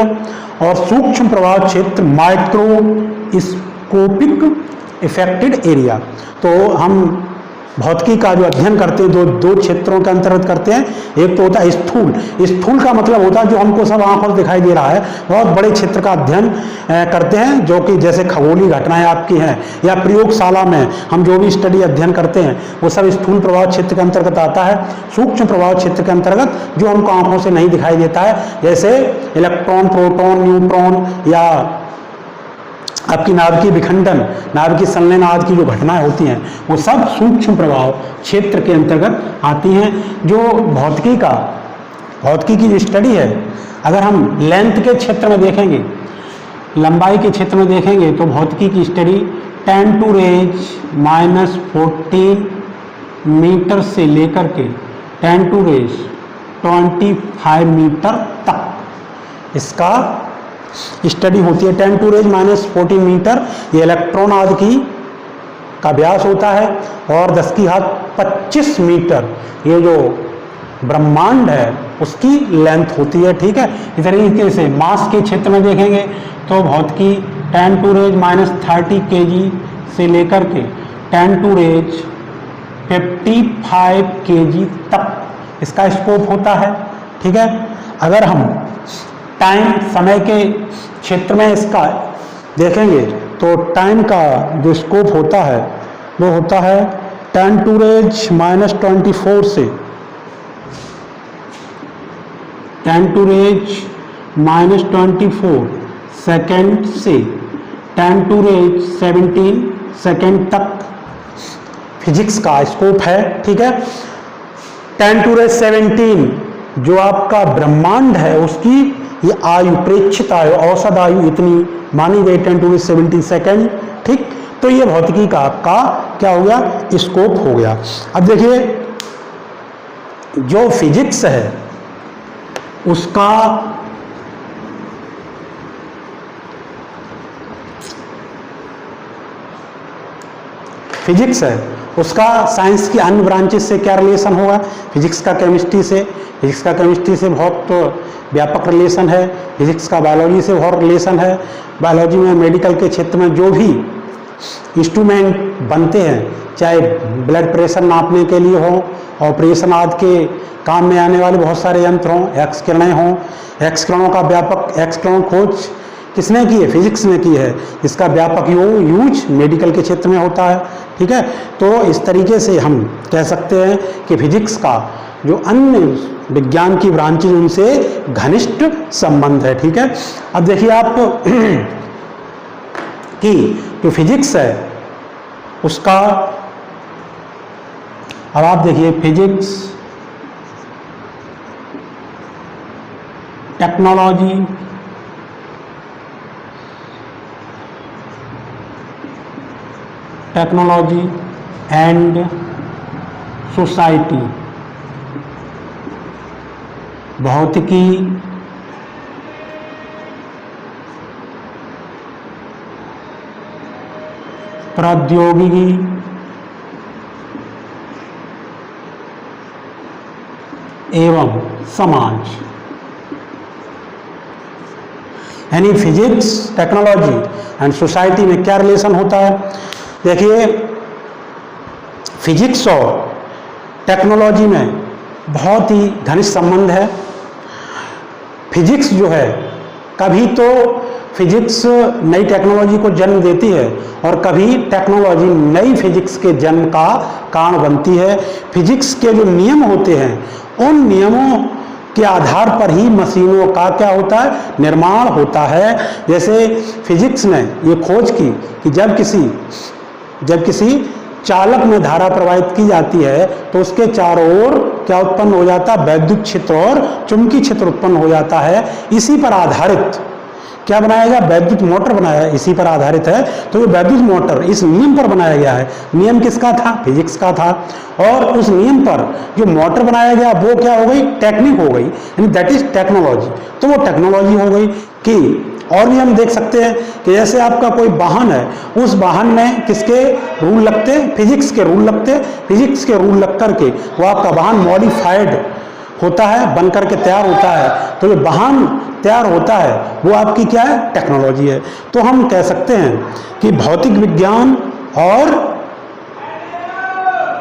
और सूक्ष्म प्रभाव क्षेत्र माइक्रोस्कोपिक इफेक्टेड एरिया। तो हम भौतिकी का जो अध्ययन करते हैं दो क्षेत्रों के अंतर्गत करते हैं। एक तो होता है स्थूल का मतलब होता है जो हमको सब आंखों से दिखाई दे रहा है, बहुत बड़े क्षेत्र का अध्ययन करते हैं, जो कि जैसे खगोलीय घटनाएं आपकी हैं, या प्रयोगशाला में हम जो भी स्टडी अध्ययन करते हैं वो सब स्थूल प्रभाव क्षेत्र के अंतर्गत आता है। सूक्ष्म प्रभाव क्षेत्र के अंतर्गत जो हमको आंखों से नहीं दिखाई देता है, जैसे इलेक्ट्रॉन, प्रोटॉन, न्यूट्रॉन, या आपकी नाभिकीय विखंडन, नाभिकीय संलयन आदि की जो घटनाएं होती हैं वो सब सूक्ष्म प्रभाव क्षेत्र के अंतर्गत आती हैं। जो भौतिकी की जो स्टडी है, अगर हम लेंथ के क्षेत्र में देखेंगे, लंबाई के क्षेत्र में देखेंगे, तो भौतिकी की स्टडी 10⁻⁻14 मीटर से लेकर के 10⁻25 मीटर तक इसका स्टडी होती है। 10⁻⁻14 मीटर ये इलेक्ट्रॉन आदि की का व्यास होता है, और 10⁻25 मीटर ये जो ब्रह्मांड है उसकी लेंथ होती है, ठीक है। इस तरीके से मास के क्षेत्र में देखेंगे तो भौतिकी 10⁻30 kg से लेकर के 10⁻55 kg तक इसका स्कोप होता है, ठीक है। अगर हम टाइम, समय के क्षेत्र में इसका देखेंगे तो टाइम का जो स्कोप होता है वो होता है 10⁻24 से 10⁻24 सेकेंड से 10⁻17 सेकेंड तक फिजिक्स का स्कोप है, ठीक है। 10⁻17 जो आपका ब्रह्मांड है उसकी ये आयु, प्रेक्षित आयु, औसत आयु इतनी मानी गई 10⁻17 सेकेंड, ठीक। तो ये भौतिकी का आपका क्या हो गया, स्कोप हो गया। अब देखिए जो फिजिक्स है उसका साइंस की अन्य ब्रांचेस से क्या रिलेशन होगा, फिजिक्स का केमिस्ट्री से बहुत व्यापक रिलेशन है। फिजिक्स का बायोलॉजी से बहुत रिलेशन है। बायोलॉजी में, मेडिकल के क्षेत्र में जो भी इंस्ट्रूमेंट बनते हैं, चाहे ब्लड प्रेशर नापने के लिए हो, ऑपरेशन आदि के काम में आने वाले बहुत सारे यंत्र हों, एक्स किरणें हों, एक्स किरणों का व्यापक, एक्स किरण खोज किसने की है, फिजिक्स ने की है। इसका व्यापक यूज मेडिकल के क्षेत्र में होता है, ठीक है। तो इस तरीके से हम कह सकते हैं कि फिजिक्स का जो अन्य विज्ञान की ब्रांचेज उनसे घनिष्ठ संबंध है, ठीक है। अब देखिए आप कि जो फिजिक्स है उसका, अब आप देखिए फिजिक्स, टेक्नोलॉजी, एंड सोसाइटी, भौतिकी, प्रौद्योगिकी, एवं समाज, यानी फिजिक्स, टेक्नोलॉजी एंड सोसाइटी में क्या रिलेशन होता है। देखिए फिजिक्स और टेक्नोलॉजी में बहुत ही घनिष्ठ संबंध है। फिजिक्स जो है, कभी तो फिजिक्स नई टेक्नोलॉजी को जन्म देती है और कभी टेक्नोलॉजी नई फिजिक्स के जन्म का कारण बनती है। फिजिक्स के जो नियम होते हैं उन नियमों के आधार पर ही मशीनों का क्या होता है, निर्माण होता है। जैसे फिजिक्स ने ये खोज की कि जब किसी चालक में धारा प्रवाहित की जाती है तो उसके चारों ओर क्या उत्पन्न हो जाता है, वैद्युत क्षेत्र और चुंबकीय क्षेत्र उत्पन्न हो जाता है। इसी पर आधारित क्या बनाया गया, वैद्युत मोटर बनाया, इसी पर आधारित है। तो ये वैद्युत मोटर इस नियम पर बनाया गया है। नियम किसका था, फिजिक्स का था। और उस नियम पर जो मोटर बनाया गया वो क्या हो गई, टेक्निक हो गई, यानी दैट इज टेक्नोलॉजी। तो वो टेक्नोलॉजी हो गई कि और भी हम देख सकते हैं कि जैसे आपका कोई वाहन है, उस वाहन में किसके रूल लगते हैं, फिजिक्स के रूल लगते हैं। फिजिक्स के रूल लग करके वो आपका वाहन मॉडिफाइड होता है, बन करके तैयार होता है। तो ये वाहन तैयार होता है वो आपकी क्या है, टेक्नोलॉजी है। तो हम कह सकते हैं कि भौतिक विज्ञान और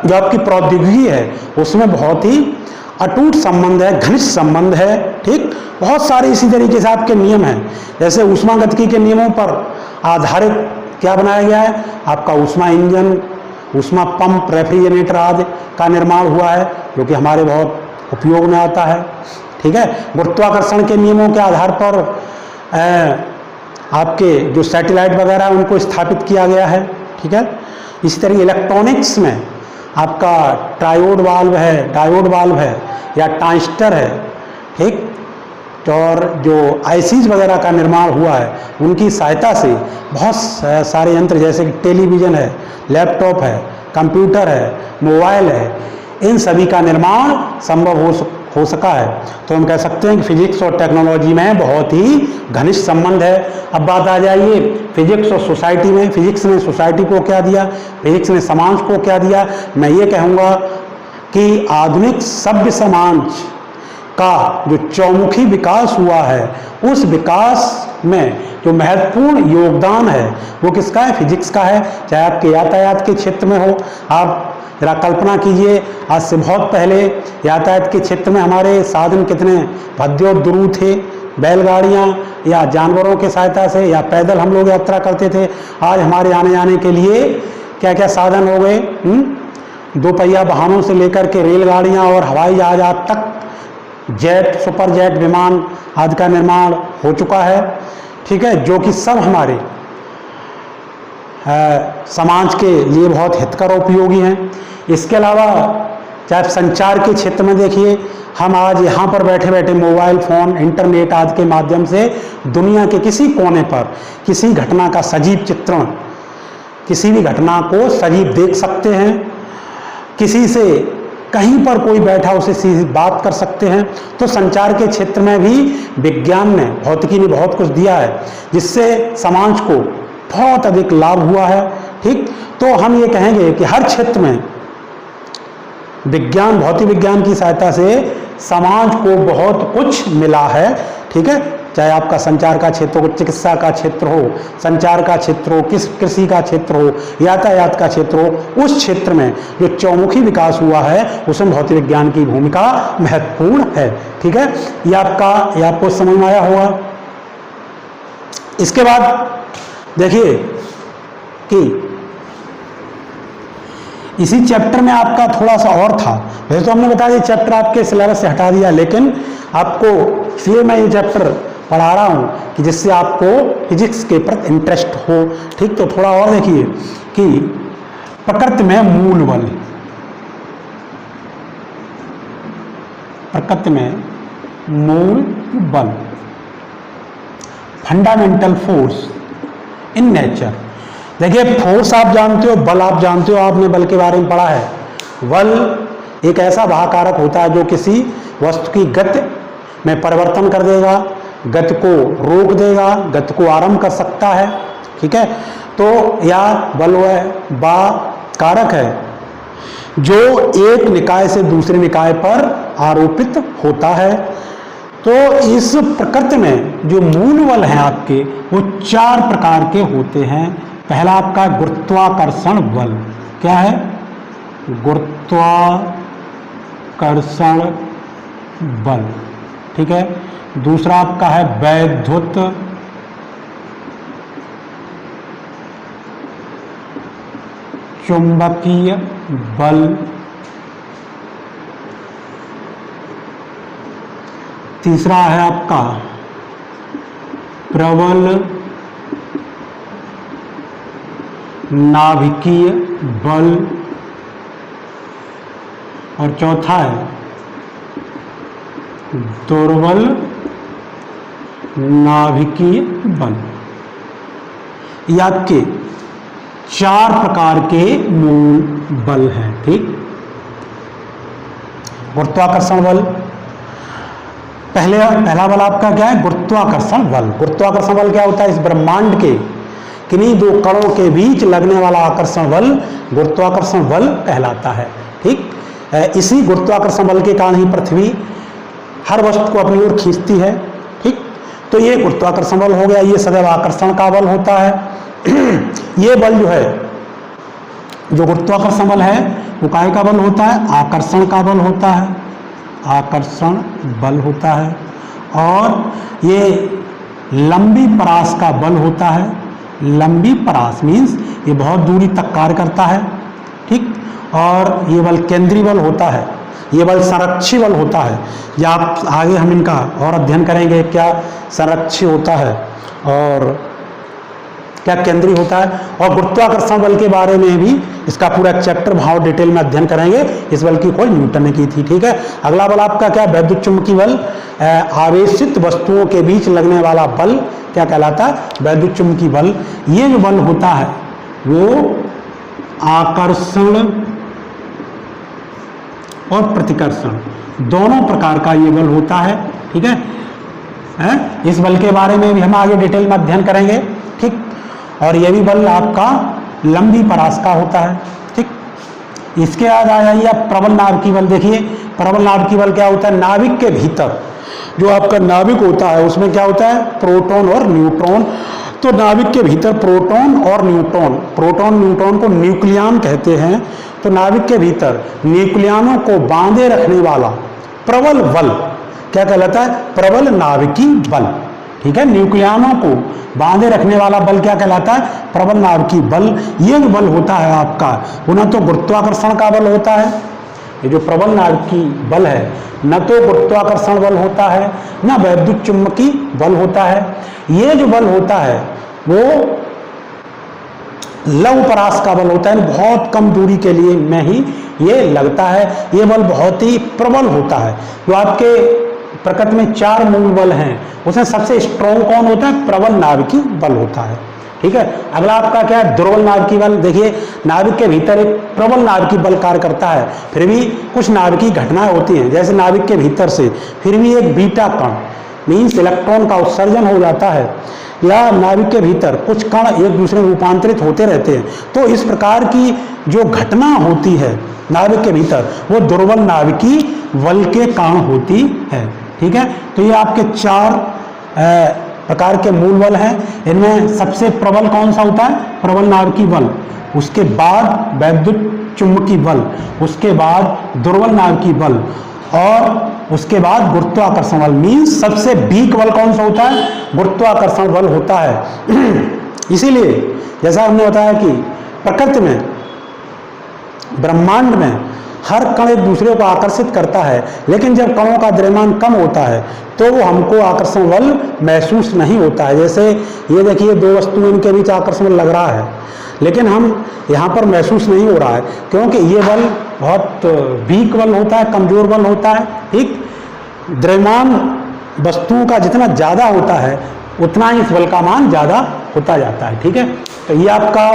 जो आपकी प्रौद्योगिकी है उसमें बहुत ही अटूट संबंध है, घनिष्ठ संबंध है। ठीक, बहुत सारे इसी तरीके से आपके नियम हैं। जैसे ऊष्मागतिकी के नियमों पर आधारित क्या बनाया गया है, आपका ऊष्मा इंजन, ऊष्मा पंप, रेफ्रिजरेटर आदि का निर्माण हुआ है, जो कि हमारे बहुत उपयोग में आता है। ठीक है, गुरुत्वाकर्षण के नियमों के आधार पर आपके जो सैटेलाइट वगैरह है उनको स्थापित किया गया है। ठीक है, इसी तरह इलेक्ट्रॉनिक्स में आपका ट्रायोड वाल्व है, डायोड वाल्व है या ट्रांजिस्टर है। ठीक, और जो आईसीज वगैरह का निर्माण हुआ है उनकी सहायता से बहुत सारे यंत्र जैसे कि टेलीविज़न है, लैपटॉप है, कंप्यूटर है, मोबाइल है, इन सभी का निर्माण संभव हो सका है। तो हम कह सकते हैं कि फिजिक्स और टेक्नोलॉजी में बहुत ही घनिष्ठ संबंध है। अब बात आ जाइए फिजिक्स और सोसाइटी में। फिजिक्स ने सोसाइटी को क्या दिया, फिजिक्स ने समाज को क्या दिया। मैं ये कहूँगा कि आधुनिक सभ्य समाज का जो चौमुखी विकास हुआ है, उस विकास में जो महत्वपूर्ण योगदान है वो किसका है, फिजिक्स का है। चाहे आपके यातायात के क्षेत्र में हो, आप जरा कल्पना कीजिए आज से बहुत पहले यातायात के क्षेत्र में हमारे साधन कितने भद्योद्दुरू थे, बैलगाड़ियाँ या जानवरों की सहायता से या पैदल हम लोग यात्रा करते थे। आज हमारे आने जाने के लिए क्या क्या साधन हो गए, दो पहिया वाहनों से लेकर के रेलगाड़ियाँ और हवाई जहाज आज तक जेट, सुपर जेट विमान आदि का निर्माण हो चुका है। ठीक है, जो कि सब हमारे समाज के लिए बहुत हितकर उपयोगी हैं। इसके अलावा चाहे संचार के क्षेत्र में देखिए, हम आज यहाँ पर बैठे बैठे मोबाइल फ़ोन, इंटरनेट आदि के माध्यम से दुनिया के किसी कोने पर किसी घटना का सजीव चित्रण, किसी भी घटना को सजीव देख सकते हैं। किसी से कहीं पर कोई बैठा उसे सीधी बात कर सकते हैं। तो संचार के क्षेत्र में भी विज्ञान ने, भौतिकी ने बहुत कुछ दिया है जिससे समाज को बहुत अधिक लाभ हुआ है। ठीक, तो हम ये कहेंगे कि हर क्षेत्र में विज्ञान, भौतिक विज्ञान की सहायता से समाज को बहुत कुछ मिला है। ठीक है, चाहे आपका संचार का क्षेत्र हो, चिकित्सा का क्षेत्र हो, संचार का क्षेत्र हो, कृषि का क्षेत्र हो, यातायात का क्षेत्र हो, उस क्षेत्र में जो चौमुखी विकास हुआ है उसमें भौतिक विज्ञान की भूमिका महत्वपूर्ण है। ठीक है, ये आपको समझ में आया होगा। इसके बाद देखिए कि इसी चैप्टर में आपका थोड़ा सा और था। वैसे तो हमने बताया ये चैप्टर आपके सिलेबस से हटा दिया, लेकिन आपको इसलिए मैं ये चैप्टर पढ़ा रहा हूँ कि जिससे आपको फिजिक्स के प्रति इंटरेस्ट हो। ठीक, तो थोड़ा और देखिए कि प्रकृति में मूल बल, प्रकृति में मूल बल, फंडामेंटल फोर्स इन नेचर। देखिए फोर्स आप जानते हो, बल आप जानते हो, आपने बल के बारे में पढ़ा है। बल एक ऐसा वाहकारक होता है जो किसी वस्तु की गति में परिवर्तन कर देगा, गति को रोक देगा, गति को आरंभ कर सकता है। ठीक है, तो या बल वह कारक है जो एक निकाय से दूसरे निकाय पर आरोपित होता है। तो इस प्रकृति में जो मूल बल हैं आपके वो 4 प्रकार के होते हैं। पहला आपका गुरुत्वाकर्षण बल, क्या है, गुरुत्वाकर्षण बल। ठीक है, दूसरा आपका है वैद्युत चुंबकीय बल। तीसरा है आपका प्रबल नाभिकीय बल, और चौथा है दुर्बल नाभिकीय बल। ये आपके 4 प्रकार के मूल बल हैं। ठीक, गुरुत्वाकर्षण बल, पहला बल आपका क्या है? गुरुत्वाकर्षण बल। गुरुत्वाकर्षण बल क्या होता है? इस ब्रह्मांड के किन्हीं 2 कणों के बीच लगने वाला आकर्षण बल गुरुत्वाकर्षण बल कहलाता है। ठीक, इसी गुरुत्वाकर्षण बल के कारण ही पृथ्वी हर वस्तु को अपनी ओर खींचती है। ठीक, तो ये गुरुत्वाकर्षण बल हो गया, ये सदैव आकर्षण का बल होता है। ये बल जो है, जो गुरुत्वाकर्षण बल है वो काय का बल होता है? आकर्षण का बल होता है, आकर्षण बल होता है। और ये लंबी परास का बल होता है। लंबी परास मीन्स ये बहुत दूरी तक कार्य करता है। ठीक, और ये बल केंद्रीय बल होता है, ये बल संरक्षी बल होता है। या आप आगे हम इनका और अध्ययन करेंगे, क्या संरक्षी होता है और क्या केंद्रीय होता है। और गुरुत्वाकर्षण बल के बारे में भी इसका पूरा चैप्टर भाव डिटेल में अध्ययन करेंगे। इस बल की खोज न्यूटन ने की थी। ठीक है, अगला बल आपका क्या? वैद्युत चुंबकीय बल, आवेशित वस्तुओं के बीच लगने वाला बल क्या कहलाता है? वैद्युत चुंबकीय बल। ये जो बल होता है वो आकर्षण और प्रतिकर्षण दोनों प्रकार का ये बल होता है। ठीक है, इस बल के बारे में भी हम आगे डिटेल में अध्ययन करेंगे। ठीक, और ये भी बल आपका लंबी परास का होता है। ठीक, इसके बाद आ जाइए आप प्रबल नाभिकीय बल। देखिए प्रबल नाभिकीय बल क्या होता है? नाभिक के भीतर जो आपका नाभिक होता है उसमें क्या होता है? प्रोटॉन और न्यूट्रॉन। तो नाभिक के भीतर प्रोटॉन और न्यूट्रॉन, प्रोटॉन न्यूट्रॉन को न्यूक्लियन कहते हैं। तो नाभिक के भीतर न्यूक्लियनों को बांधे रखने वाला प्रबल बल क्या कहलाता है? प्रबल नाभिकीय बल। ठीक है, न्यूक्लियनों को बांधे रखने वाला बल क्या कहलाता है? प्रबल नाभिकीय बल। ये जो बल होता है आपका वो न तो गुरुत्वाकर्षण का बल होता है, ये जो प्रबल नाभिकीय बल है न तो गुरुत्वाकर्षण बल होता है न वैद्युत चुंबकीय बल होता है। ये जो बल होता है वो लघु परास का बल होता है, बहुत कम दूरी के लिए में ही ये लगता है। ये बल बहुत ही प्रबल होता है। जो आपके प्रकृति में 4 मूल बल हैं उसमें सबसे स्ट्रॉन्ग कौन होता है? प्रबल नाभिकीय बल होता है। ठीक है, अगला आपका क्या है? दुर्बल नाभिकीय बल। देखिए नाभिक के भीतर एक प्रबल नाभिकीय बल कार्य करता है, फिर भी कुछ नाभिकीय घटनाएं होती हैं, जैसे नाभिक के भीतर से फिर भी एक बीटा कण मीन्स इलेक्ट्रॉन का उत्सर्जन हो जाता है, या नाभिक के भीतर कुछ कण एक दूसरे में रूपांतरित होते रहते हैं। तो इस प्रकार की जो घटना होती है नाभिक के भीतर वो दुर्बल नाभिकीय बल के कारण होती है। ठीक है, तो ये आपके 4 प्रकार के मूल बल हैं। इनमें सबसे प्रबल कौन सा होता है? प्रबल नाभिकीय बल, उसके बाद वैद्युत चुंबकीय बल, उसके बाद दुर्बल नाभिकीय बल, और उसके बाद गुरुत्वाकर्षण बल। मीन्स सबसे वीक बल कौन सा होता है? गुरुत्वाकर्षण बल होता है। इसीलिए जैसा हमने बताया कि प्रकृति में, ब्रह्मांड में हर कण एक दूसरे को आकर्षित करता है, लेकिन जब कणों का द्रव्यमान कम होता है तो वो हमको आकर्षण बल महसूस नहीं होता है। जैसे ये देखिए 2 वस्तुएं, इनके बीच आकर्षण बल लग रहा है, लेकिन हम यहाँ पर महसूस नहीं हो रहा है क्योंकि ये बल बहुत वीक बल होता है, कमजोर बल होता है। ठीक, द्रव्यमान वस्तुओं का जितना ज़्यादा होता है उतना ही इस बल का मान ज़्यादा होता जाता है। ठीक है, तो ये आपका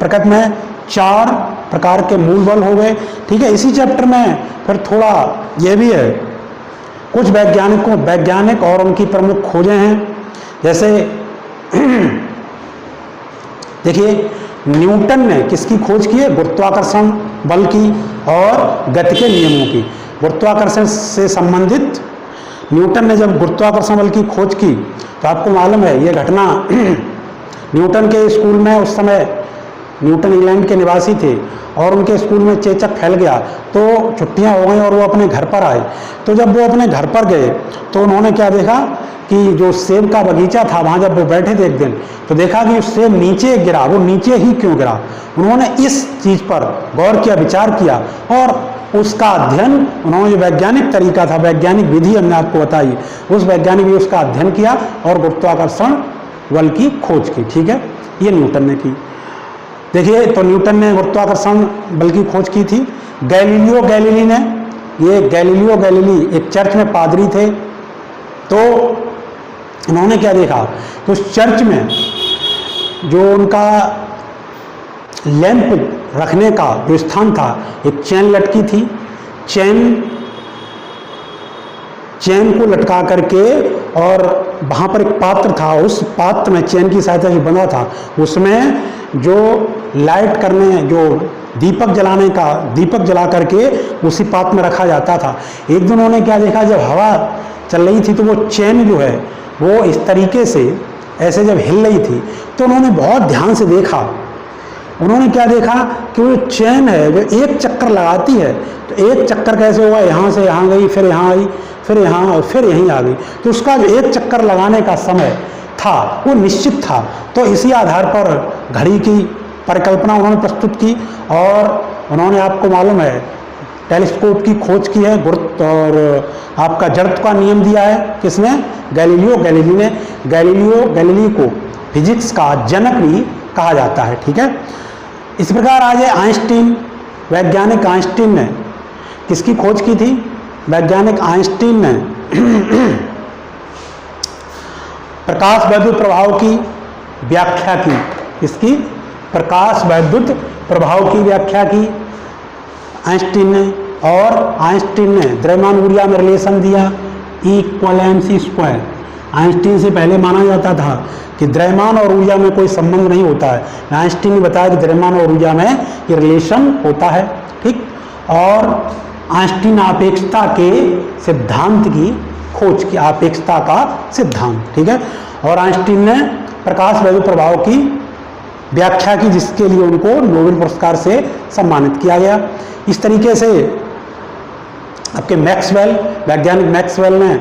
प्रकृति में 4 प्रकार के मूल बल हो गए। ठीक है, इसी चैप्टर में फिर थोड़ा ये भी है, कुछ वैज्ञानिक और उनकी प्रमुख खोजें हैं। जैसे देखिए न्यूटन ने किसकी खोज की है? गुरुत्वाकर्षण बल की और गति के नियमों की। गुरुत्वाकर्षण से संबंधित न्यूटन ने जब गुरुत्वाकर्षण बल की खोज की तो आपको मालूम है ये घटना न्यूटन के स्कूल में, उस समय न्यूटन इंग्लैंड के निवासी थे और उनके स्कूल में चेचक फैल गया, तो छुट्टियां हो गई और वो अपने घर पर आए। तो जब वो अपने घर पर गए तो उन्होंने क्या देखा कि जो सेब का बगीचा था वहाँ जब वो बैठे थे एक दिन, तो देखा कि उस सेब नीचे गिरा। वो नीचे ही क्यों गिरा? उन्होंने इस चीज़ पर गौर किया, विचार किया और उसका अध्ययन, उन्होंने जो वैज्ञानिक तरीका था, वैज्ञानिक विधि हमने आपको बताई, उस वैज्ञानिक विधि उसका अध्ययन किया और गुरुत्वाकर्षण बल की खोज की। ठीक है, ये न्यूटन ने की। देखिए, तो न्यूटन ने गुरुत्वाकर्षण बल की खोज की थी। गैलीलियो गैलीली ने, ये गैलीलियो गैलीली एक चर्च में पादरी थे, तो उन्होंने क्या देखा कि उस चर्च में जो उनका लैंप रखने का जो स्थान था, एक चैन लटकी थी। चैन को लटका करके और वहाँ पर एक पात्र था, उस पात्र में चैन की सहायता से बना था, उसमें जो लाइट करने, जो दीपक जलाने का, दीपक जला करके उसी पात्र में रखा जाता था। एक दिन उन्होंने क्या देखा, जब हवा चल रही थी तो वो चैन जो है वो इस तरीके से ऐसे जब हिल रही थी, तो उन्होंने बहुत ध्यान से देखा। उन्होंने क्या देखा कि वो चैन है जो एक चक्कर लगाती है, तो एक चक्कर कैसे हुआ, यहाँ से यहाँ गई, फिर यहाँ आई, फिर यहाँ और फिर यहीं आ गई, तो उसका जो एक चक्कर लगाने का समय था वो निश्चित था। तो इसी आधार पर घड़ी की परिकल्पना उन्होंने प्रस्तुत की और उन्होंने, आपको मालूम है, टेलीस्कोप की खोज की है, गुरुत्व और आपका जड़त्व का नियम दिया है। किसने? गैलीलियो गैलीली ने। गैलीलियो गैलीली को फिजिक्स का जनक भी कहा जाता है। ठीक है, इस प्रकार आज आइंस्टीन, वैज्ञानिक आइंस्टीन ने किसकी खोज की थी? वैज्ञानिक आइंस्टीन ने प्रकाश वैद्युत प्रभाव की व्याख्या की। इसकी प्रकाश वैद्युत प्रभाव की व्याख्या की आइंस्टीन ने, और आइंस्टीन ने द्रव्यमान ऊर्जा में रिलेशन दिया, E=mc²। आइंस्टीन से पहले माना जाता था कि द्रव्यमान और ऊर्जा में कोई संबंध नहीं होता है। आइंस्टीन ने बताया कि द्रव्यमान और ऊर्जा में ये रिलेशन होता है। ठीक, और आइंस्टीन अपेक्षता के सिद्धांत की खोज की, अपेक्षता का सिद्धांत। ठीक है, और आइंस्टीन ने प्रकाश वैद्युत प्रभाव की व्याख्या की, जिसके लिए उनको नोबेल पुरस्कार से सम्मानित किया गया। इस तरीके से आपके मैक्सवेल, वैज्ञानिक मैक्सवेल ने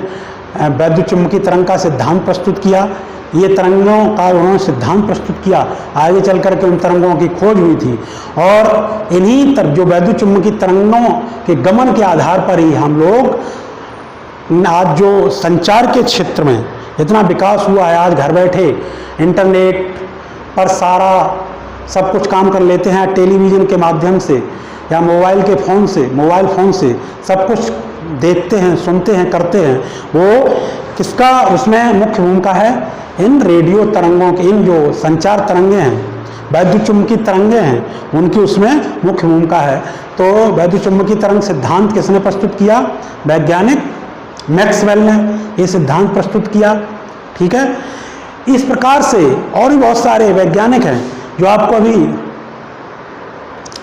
वैद्युत चुंबकीय तरंग का सिद्धांत प्रस्तुत किया। ये तरंगों का उन्होंने सिद्धांत प्रस्तुत किया, आगे चल करके उन तरंगों की खोज हुई थी, और इन्हीं जो वैद्युत चुंबकीय तरंगों के गमन के आधार पर ही हम लोग आज जो संचार के क्षेत्र में इतना विकास हुआ है, आज घर बैठे इंटरनेट पर सारा सब कुछ काम कर लेते हैं, टेलीविज़न के माध्यम से या मोबाइल फ़ोन से सब कुछ देखते हैं, सुनते हैं, करते हैं। वो किसका उसमें मुख्य भूमिका है? इन रेडियो तरंगों की, इन जो संचार तरंगे हैं, वैद्युत चुंबकीय तरंगे हैं, उनकी उसमें मुख्य भूमिका है। तो वैद्युत चुंबकीय तरंग सिद्धांत किसने प्रस्तुत किया? वैज्ञानिक मैक्सवेल ने ये सिद्धांत प्रस्तुत किया। ठीक है, इस प्रकार से और भी बहुत सारे वैज्ञानिक हैं जो आपको अभी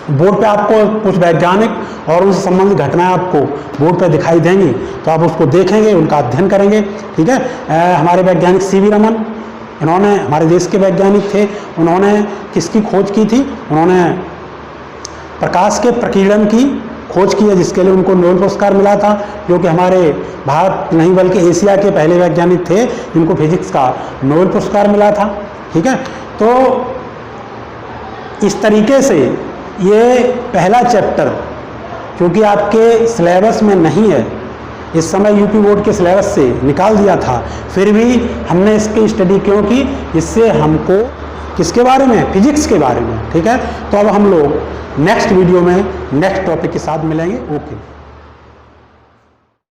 बोर्ड पे, आपको कुछ वैज्ञानिक और उनसे संबंधित घटनाएं आपको बोर्ड पे दिखाई देंगी, तो आप उसको देखेंगे, उनका अध्ययन करेंगे। ठीक है, हमारे वैज्ञानिक सीवी रमन, इन्होंने हमारे देश के वैज्ञानिक थे, उन्होंने किसकी खोज की थी? उन्होंने प्रकाश के प्रकीर्णन की खोज की है, जिसके लिए उनको नोबेल पुरस्कार मिला था, जो कि हमारे भारत नहीं बल्कि एशिया के पहले वैज्ञानिक थे जिनको फिजिक्स का नोबेल पुरस्कार मिला था। ठीक है, तो इस तरीके से ये पहला चैप्टर, क्योंकि आपके सिलेबस में नहीं है, इस समय यूपी बोर्ड के सिलेबस से निकाल दिया था, फिर भी हमने इसकी स्टडी क्यों की? इससे हमको किसके बारे में? फिजिक्स के बारे में। ठीक है, तो अब हम लोग नेक्स्ट वीडियो में नेक्स्ट टॉपिक के साथ मिलेंगे। ओके।